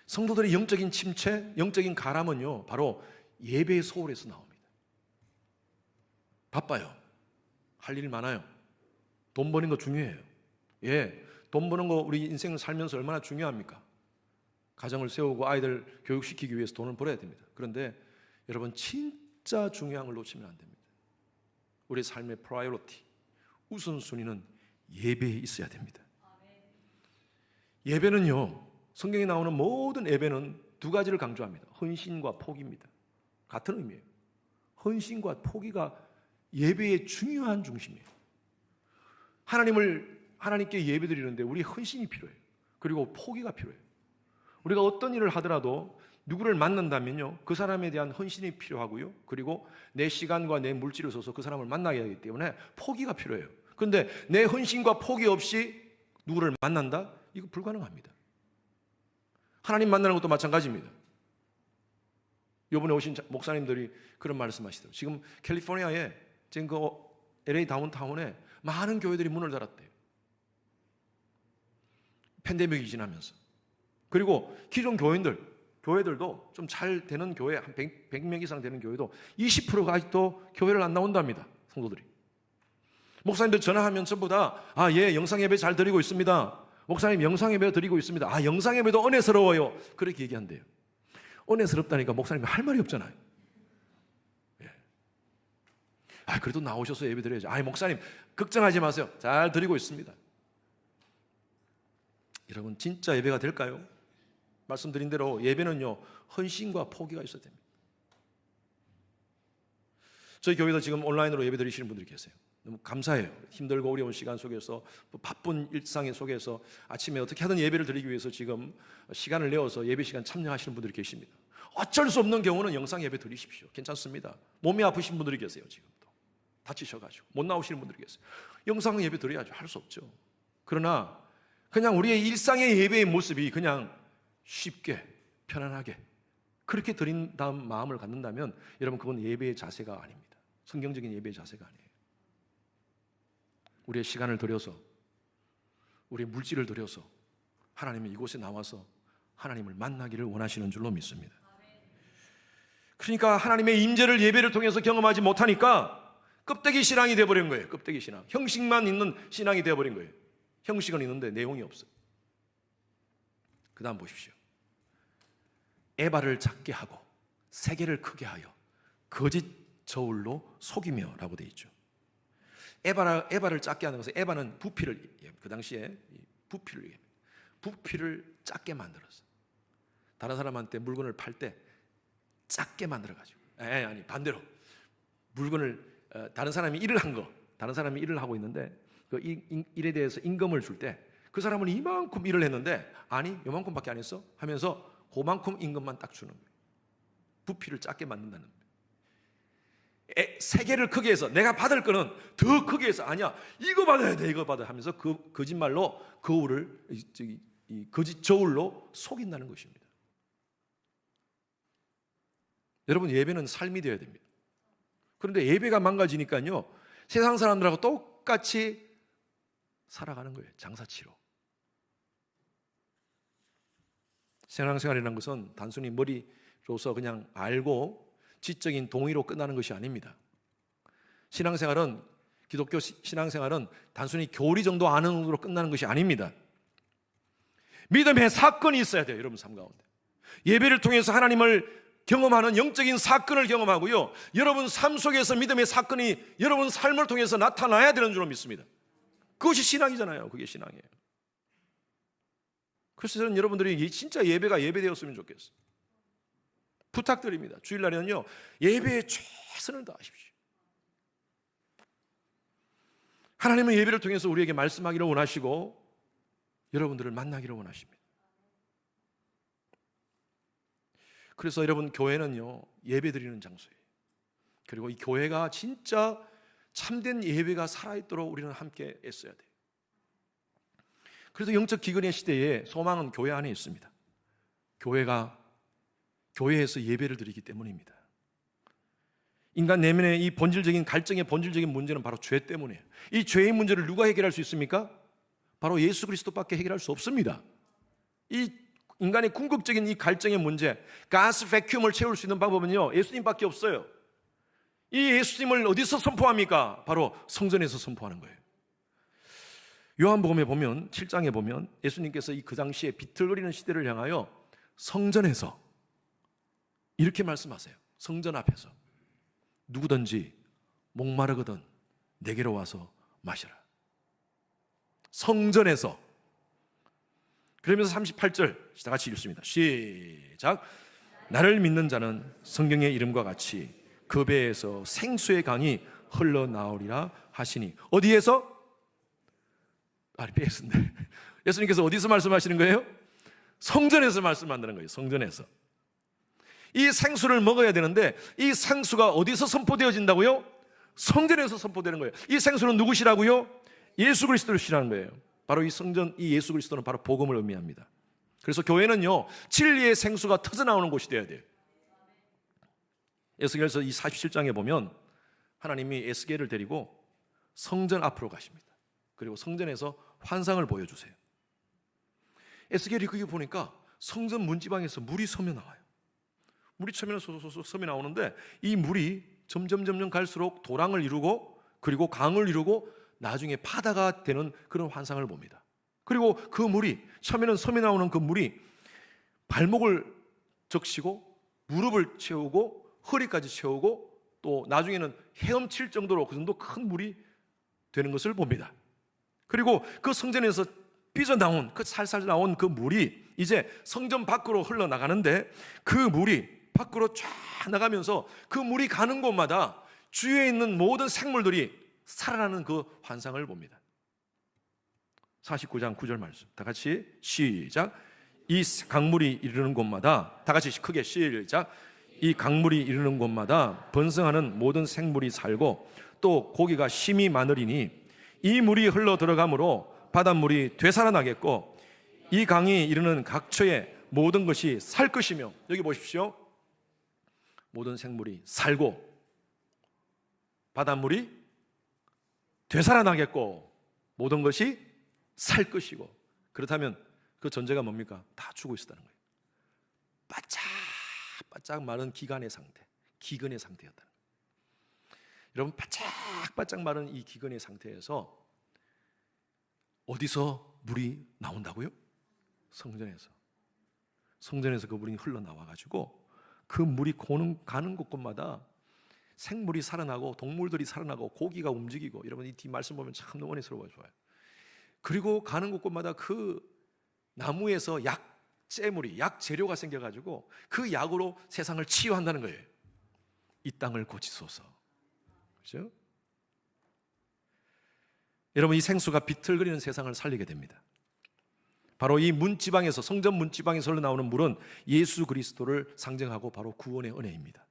성도들의 영적인 침체, 영적인 가람은요, 바로 예배의 소홀에서 나옵니다. 바빠요. 할 일 많아요. 돈 버는 거 중요해요. 예, 돈 버는 거 우리 인생을 살면서 얼마나 중요합니까? 가정을 세우고 아이들 교육시키기 위해서 돈을 벌어야 됩니다. 그런데 여러분 진짜 중요한 걸 놓치면 안 됩니다. 우리 삶의 프라이어리티, 우선순위는 예배에 있어야 됩니다. 예배는요, 성경에 나오는 모든 예배는 두 가지를 강조합니다. 헌신과 포기입니다. 같은 의미예요. 헌신과 포기가 예배의 중요한 중심이에요. 하나님께 예배드리는데 우리의 헌신이 필요해요. 그리고 포기가 필요해요. 우리가 어떤 일을 하더라도 누구를 만난다면요, 그 사람에 대한 헌신이 필요하고요, 그리고 내 시간과 내 물질을 써서 그 사람을 만나야 하기 때문에 포기가 필요해요. 그런데 내 헌신과 포기 없이 누구를 만난다? 이거 불가능합니다. 하나님 만나는 것도 마찬가지입니다. 이번에 오신 목사님들이 그런 말씀하시더라고요. 지금 캘리포니아에 지금 그 LA 다운타운에 많은 교회들이 문을 닫았대요. 팬데믹이 지나면서. 그리고 기존 교회들도 좀 잘 되는 교회, 한 100명 이상 되는 교회도 20%가 아직도 교회를 안 나온답니다. 성도들이. 목사님들 전화하면 전부 다 예, 영상예배 잘 드리고 있습니다. 목사님 영상예배 드리고 있습니다. 영상예배도 은혜스러워요. 그렇게 얘기한대요. 은혜스럽다니까 목사님이 할 말이 없잖아요. 예. 그래도 나오셔서 예배 드려야죠. 목사님 걱정하지 마세요. 잘 드리고 있습니다. 여러분, 진짜 예배가 될까요? 말씀드린 대로 예배는요, 헌신과 포기가 있어야 됩니다. 저희 교회도 지금 온라인으로 예배 드리시는 분들이 계세요. 너무 감사해요. 힘들고 어려운 시간 속에서, 바쁜 일상의 속에서 아침에 어떻게 하든 예배를 드리기 위해서 지금 시간을 내어서 예배 시간 참여하시는 분들이 계십니다. 어쩔 수 없는 경우는 영상 예배 드리십시오. 괜찮습니다. 몸이 아프신 분들이 계세요. 지금도 다치셔가지고 못 나오시는 분들이 계세요. 영상 예배 드려야죠. 할 수 없죠. 그러나 그냥 우리의 일상의 예배의 모습이 그냥 쉽게 편안하게 그렇게 드린 다음 마음을 갖는다면 여러분, 그건 예배의 자세가 아닙니다. 성경적인 예배의 자세가 아니에요. 우리의 시간을 들여서, 우리의 물질을 들여서 하나님이 이곳에 나와서 하나님을 만나기를 원하시는 줄로 믿습니다. 그러니까 하나님의 임재를 예배를 통해서 경험하지 못하니까 껍데기 신앙이 되어버린 거예요. 껍데기 신앙. 형식만 있는 신앙이 되어버린 거예요. 형식은 있는데 내용이 없어요. 그 다음 보십시오. 에바를 작게 하고 세계를 크게 하여 거짓 저울로 속이며 라고 되어 있죠. 에바를 작게 하는 것은, 에바는 부피를, 그 당시에 부피를 작게 만들었어. 다른 사람한테 물건을 팔 때 작게 만들어가지고, 반대로 물건을, 다른 사람이 일을 하고 있는데 그 일에 대해서 임금을 줄 때 그 사람은 이만큼 일을 했는데 요만큼밖에 안 했어 하면서 그만큼 임금만 딱 주는 거예요. 부피를 작게 만든다는 거예요. 세계를 크게 해서 내가 받을 거는 더 크게 해서, 이거 받아야 돼, 이거 받아 하면서 그 거짓말로 거울을, 이 거짓 저울로 속인다는 것입니다. 여러분, 예배는 삶이 되어야 됩니다. 그런데 예배가 망가지니까요, 세상 사람들하고 똑같이 살아가는 거예요. 장사치로. 신앙생활이라는 것은 단순히 머리로서 그냥 알고 지적인 동의로 끝나는 것이 아닙니다. 기독교 신앙생활은 단순히 교리 정도 아는 정도로 끝나는 것이 아닙니다. 믿음의 사건이 있어야 돼요. 여러분 삶 가운데 예배를 통해서 하나님을 경험하는 영적인 사건을 경험하고요, 여러분 삶 속에서 믿음의 사건이 여러분 삶을 통해서 나타나야 되는 줄로 믿습니다. 그것이 신앙이잖아요. 그게 신앙이에요. 그래서 저는 여러분들이 진짜 예배가 예배되었으면 좋겠어요. 부탁드립니다. 주일날에는요, 예배에 최선을 다하십시오. 하나님은 예배를 통해서 우리에게 말씀하기를 원하시고 여러분들을 만나기를 원하십니다. 그래서 여러분, 교회는요, 예배 드리는 장소예요. 그리고 이 교회가 진짜 참된 예배가 살아있도록 우리는 함께 애써야 돼요. 그래서 영적 기근의 시대에 소망은 교회 안에 있습니다. 교회에서 예배를 드리기 때문입니다. 인간 내면의 이 본질적인 갈증의 본질적인 문제는 바로 죄 때문이에요. 이 죄의 문제를 누가 해결할 수 있습니까? 바로 예수 그리스도밖에 해결할 수 없습니다. 이 인간의 궁극적인 이 갈증의 문제, 가스 베큐음을 채울 수 있는 방법은요, 예수님밖에 없어요. 이 예수님을 어디서 선포합니까? 바로 성전에서 선포하는 거예요. 요한복음에 보면, 7장에 보면 예수님께서 그 당시에 비틀거리는 시대를 향하여 성전에서 이렇게 말씀하세요. 성전 앞에서 누구든지 목마르거든 내게로 와서 마시라. 성전에서. 그러면서 38절 다 같이 읽습니다. 시작. 나를 믿는 자는 성경의 이름과 같이 그 배에서 생수의 강이 흘러나오리라 하시니. 어디에서? 배에서인데 예수님께서 어디서 말씀하시는 거예요? 성전에서 말씀한다는 거예요. 성전에서. 이 생수를 먹어야 되는데 이 생수가 어디서 선포되어진다고요? 성전에서 선포되는 거예요. 이 생수는 누구시라고요? 예수 그리스도시라는 거예요. 바로 이 성전, 이 예수 그리스도는 바로 복음을 의미합니다. 그래서 교회는요, 진리의 생수가 터져나오는 곳이 되어야 돼요. 에스겔서 이 47장에 보면 하나님이 에스겔을 데리고 성전 앞으로 가십니다. 그리고 성전에서 환상을 보여주세요. 에스겔이 그게 보니까 성전 문지방에서 물이 서며 나와요. 물이 서며 나오는데 이 물이 점점 갈수록 도랑을 이루고 그리고 강을 이루고 나중에 바다가 되는 그런 환상을 봅니다. 그리고 그 물이 처음에는 섬에 나오는 그 물이 발목을 적시고 무릎을 채우고 허리까지 채우고 또 나중에는 헤엄칠 정도로 그 정도 큰 물이 되는 것을 봅니다. 그리고 그 성전에서 삐져나온 그 살살 나온 그 물이 이제 성전 밖으로 흘러나가는데 그 물이 밖으로 쫙 나가면서 그 물이 가는 곳마다 주위에 있는 모든 생물들이 살아나는 그 환상을 봅니다. 49장 9절 말씀 다 같이 시작. 이 강물이 이르는 곳마다 다 같이 크게 시작. 이 강물이 이르는 곳마다 번성하는 모든 생물이 살고 또 고기가 심히 많으리니 이 물이 흘러 들어가므로 바닷물이 되살아나겠고 이 강이 이르는 각처의 모든 것이 살 것이며. 여기 보십시오. 모든 생물이 살고 바닷물이 되살아나겠고 모든 것이 살 것이고. 그렇다면 그 전제가 뭡니까? 다 죽어 있었다는 거예요. 바짝 마른 기간의 상태, 기근의 상태였다는 거예요. 여러분, 바짝 마른 이 기근의 상태에서 어디서 물이 나온다고요? 성전에서 그 물이 흘러나와가지고 그 물이 가는 곳곳마다 생물이 살아나고 동물들이 살아나고 고기가 움직이고. 여러분, 이 뒤 말씀 보면 참 너무 은혜스러워요. 좋아요. 그리고 가는 곳곳마다 그 나무에서 약 재료가 생겨가지고 그 약으로 세상을 치유한다는 거예요. 이 땅을 고치소서. 그렇죠? 여러분, 이 생수가 비틀거리는 세상을 살리게 됩니다. 바로 이 문지방에서, 성전 문지방에서 흘러나오는 물은 예수 그리스도를 상징하고 바로 구원의 은혜입니다.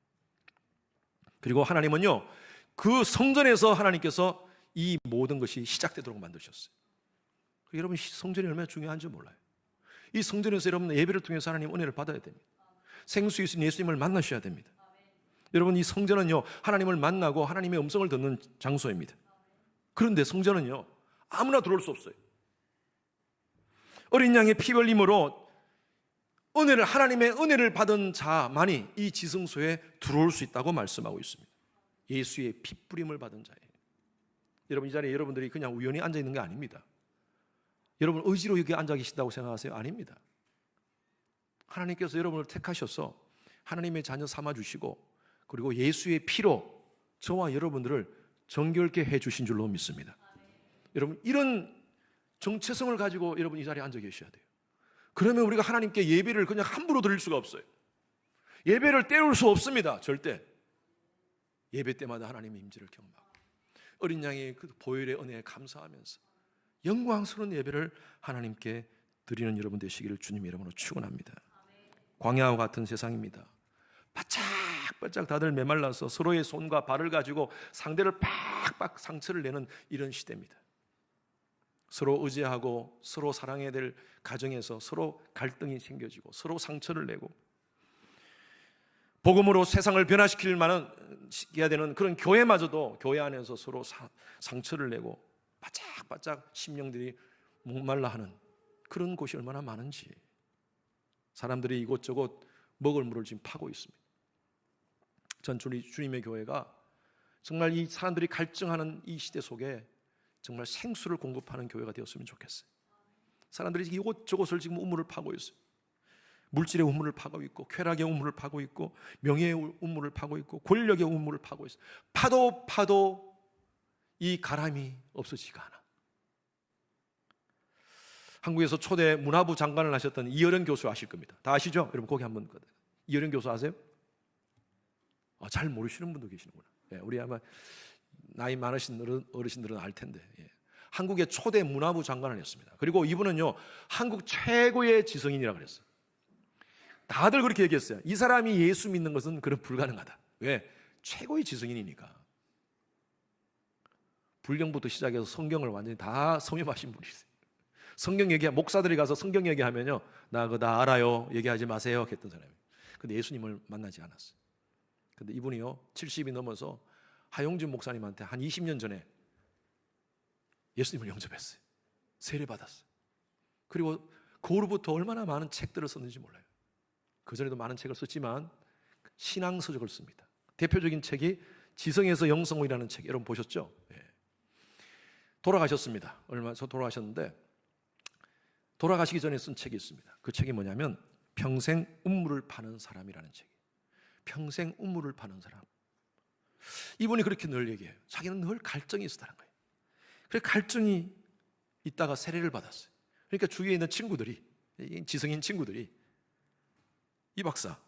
그리고 하나님은요, 그 성전에서 하나님께서 이 모든 것이 시작되도록 만드셨어요. 여러분, 성전이 얼마나 중요한지 몰라요. 이 성전에서 여러분 예배를 통해서 하나님 은혜를 받아야 됩니다. 생수이신 예수님을 만나셔야 됩니다. 여러분, 이 성전은요, 하나님을 만나고 하나님의 음성을 듣는 장소입니다. 그런데 성전은요, 아무나 들어올 수 없어요. 어린 양의 피 흘림으로 하나님의 은혜를 받은 자만이 이 지성소에 들어올 수 있다고 말씀하고 있습니다. 예수의 피 뿌림을 받은 자예요. 여러분, 이 자리에 여러분들이 그냥 우연히 앉아 있는 게 아닙니다. 여러분 의지로 여기 앉아 계신다고 생각하세요? 아닙니다. 하나님께서 여러분을 택하셔서 하나님의 자녀 삼아주시고 그리고 예수의 피로 저와 여러분들을 정결케 해주신 줄로 믿습니다. 여러분, 이런 정체성을 가지고 여러분 이 자리에 앉아 계셔야 돼요. 그러면 우리가 하나님께 예배를 그냥 함부로 드릴 수가 없어요. 예배를 때울 수 없습니다. 절대. 예배 때마다 하나님의 임재를 경험하고 어린 양의 그 보혈의 은혜에 감사하면서 영광스러운 예배를 하나님께 드리는 여러분 되시기를 주님의 이름으로 축원합니다. 광야와 같은 세상입니다. 바짝 다들 메말라서 서로의 손과 발을 가지고 상대를 팍팍 상처를 내는 이런 시대입니다. 서로 의지하고 서로 사랑해야 될 가정에서 서로 갈등이 생겨지고 서로 상처를 내고 복음으로 세상을 변화시킬 만한 해야 되는 그런 교회마저도 교회 안에서 서로 상처를 내고 바짝 심령들이 목말라 하는 그런 곳이 얼마나 많은지. 사람들이 이곳저곳 먹을 물을 지금 파고 있습니다. 전 주님의 교회가 정말 이 사람들이 갈증하는 이 시대 속에 정말 생수를 공급하는 교회가 되었으면 좋겠어요. 사람들이 이곳저곳을 지금 우물을 파고 있어요. 물질의 우물을 파고 있고 쾌락의 우물을 파고 있고 명예의 우물을 파고 있고 권력의 우물을 파고 있어요. 파도 이 가람이 없어지지가 않아. 한국에서 초대 문화부 장관을 하셨던 이어령 교수 아실 겁니다. 다 아시죠? 여러분 거기 한번 이어령 교수 아세요? 잘 모르시는 분도 계시는구나. 우리 아마 나이 많으신 어르신들은 알 텐데, 한국의 초대 문화부 장관을 했습니다. 그리고 이분은요, 한국 최고의 지성인이라고 그랬어요. 다들 그렇게 얘기했어요. 이 사람이 예수 믿는 것은 그런 불가능하다. 왜? 최고의 지성인이니까. 불경부터 시작해서 성경을 완전히 다 성염하신 분이세요. 성경 얘기, 목사들이 가서 성경 얘기하면요, 나 그거 다 알아요, 얘기하지 마세요 했던 사람이에요. 근데 예수님을 만나지 않았어요. 근데 이분이요, 70이 넘어서 하용진 목사님한테 한 20년 전에 예수님을 영접했어요. 세례받았어요. 그리고 그 후로부터 얼마나 많은 책들을 썼는지 몰라요. 그전에도 많은 책을 썼지만 신앙서적을 씁니다. 대표적인 책이 지성에서 영성이라는 책, 여러분 보셨죠? 돌아가셨습니다. 얼마 전 돌아가셨는데, 돌아가시기 전에 쓴 책이 있습니다. 그 책이 뭐냐면 평생 운물을 파는 사람이라는 책이에요. 평생 운물을 파는 사람. 이분이 그렇게 늘 얘기해요. 자기는 늘 갈증이 있었다는 거예요. 그래서 갈증이 있다가 세례를 받았어요. 그러니까 주위에 있는 친구들이, 지성인 친구들이, 이 박사,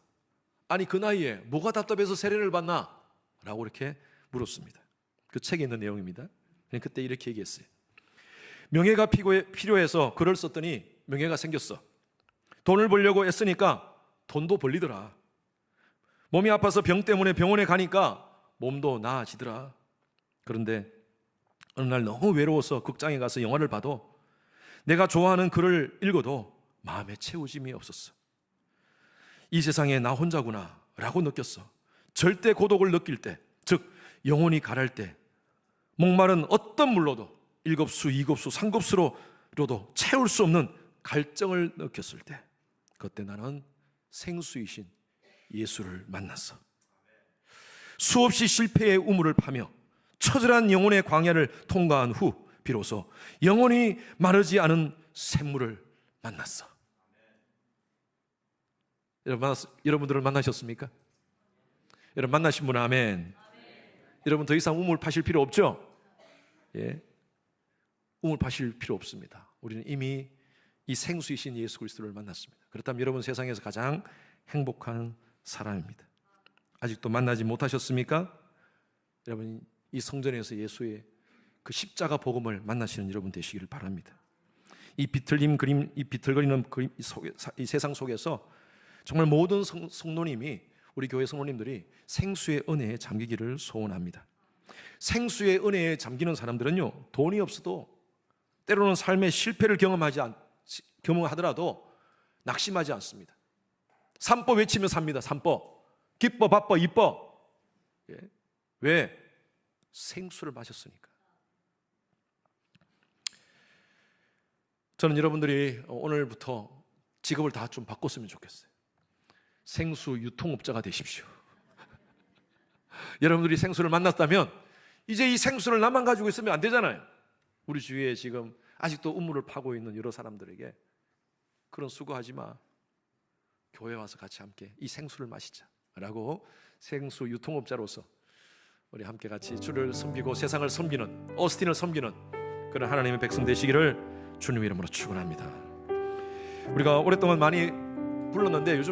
아니 그 나이에 뭐가 답답해서 세례를 받나? 라고 이렇게 물었습니다. 그 책에 있는 내용입니다. 그때 이렇게 얘기했어요. 명예가 필요해서 글을 썼더니 명예가 생겼어. 돈을 벌려고 애쓰니까 돈도 벌리더라. 몸이 아파서 병 때문에 병원에 가니까 몸도 나아지더라. 그런데 어느 날 너무 외로워서 극장에 가서 영화를 봐도 내가 좋아하는 글을 읽어도 마음에 채워짐이 없었어. 이 세상에 나 혼자구나 라고 느꼈어. 절대 고독을 느낄 때, 즉 영혼이 가랄 때, 목마른 어떤 물로도 1급수, 2급수, 3급수로도 채울 수 없는 갈증을 느꼈을 때, 그때 나는 생수이신 예수를 만났어. 수없이 실패의 우물을 파며 처절한 영혼의 광야를 통과한 후 비로소 영원히 마르지 않은 샘물을 만났어. 여러분들을 만나셨습니까? 여러분 만나신 분 아멘. 여러분 더 이상 우물 파실 필요 없죠? 우물 파실 필요 없습니다. 우리는 이미 이 생수이신 예수 그리스도를 만났습니다. 그렇다면 여러분 세상에서 가장 행복한 사람입니다. 아직도 만나지 못하셨습니까? 여러분 이 성전에서 예수의 그 십자가 복음을 만나시는 여러분 되시기를 바랍니다. 이 비틀림 그림, 이 비틀거리는 그림, 이 세상 속에서 정말 모든 성도님이, 우리 교회 성도님들이 생수의 은혜에 잠기기를 소원합니다. 생수의 은혜에 잠기는 사람들은요, 돈이 없어도, 때로는 삶의 실패를 경험하더라도 낙심하지 않습니다. 삼법 외치며 삽니다. 삼법. 기뻐, 바빠, 이뻐. 왜? 생수를 마셨으니까. 저는 여러분들이 오늘부터 직업을 다 좀 바꿨으면 좋겠어요. 생수 유통업자가 되십시오. 여러분들이 생수를 만났다면 이제 이 생수를 나만 가지고 있으면 안 되잖아요. 우리 주위에 지금 아직도 우물을 파고 있는 여러 사람들에게 그런 수고하지 마. 교회 와서 같이 함께 이 생수를 마시자 라고 생수 유통업자로서 우리 함께 같이 주를 섬기고 세상을 섬기는, 오스틴을 섬기는 그런 하나님의 백성 되시기를 주님의 이름으로 축원합니다. 우리가 오랫동안 많이 불렀는데 요즘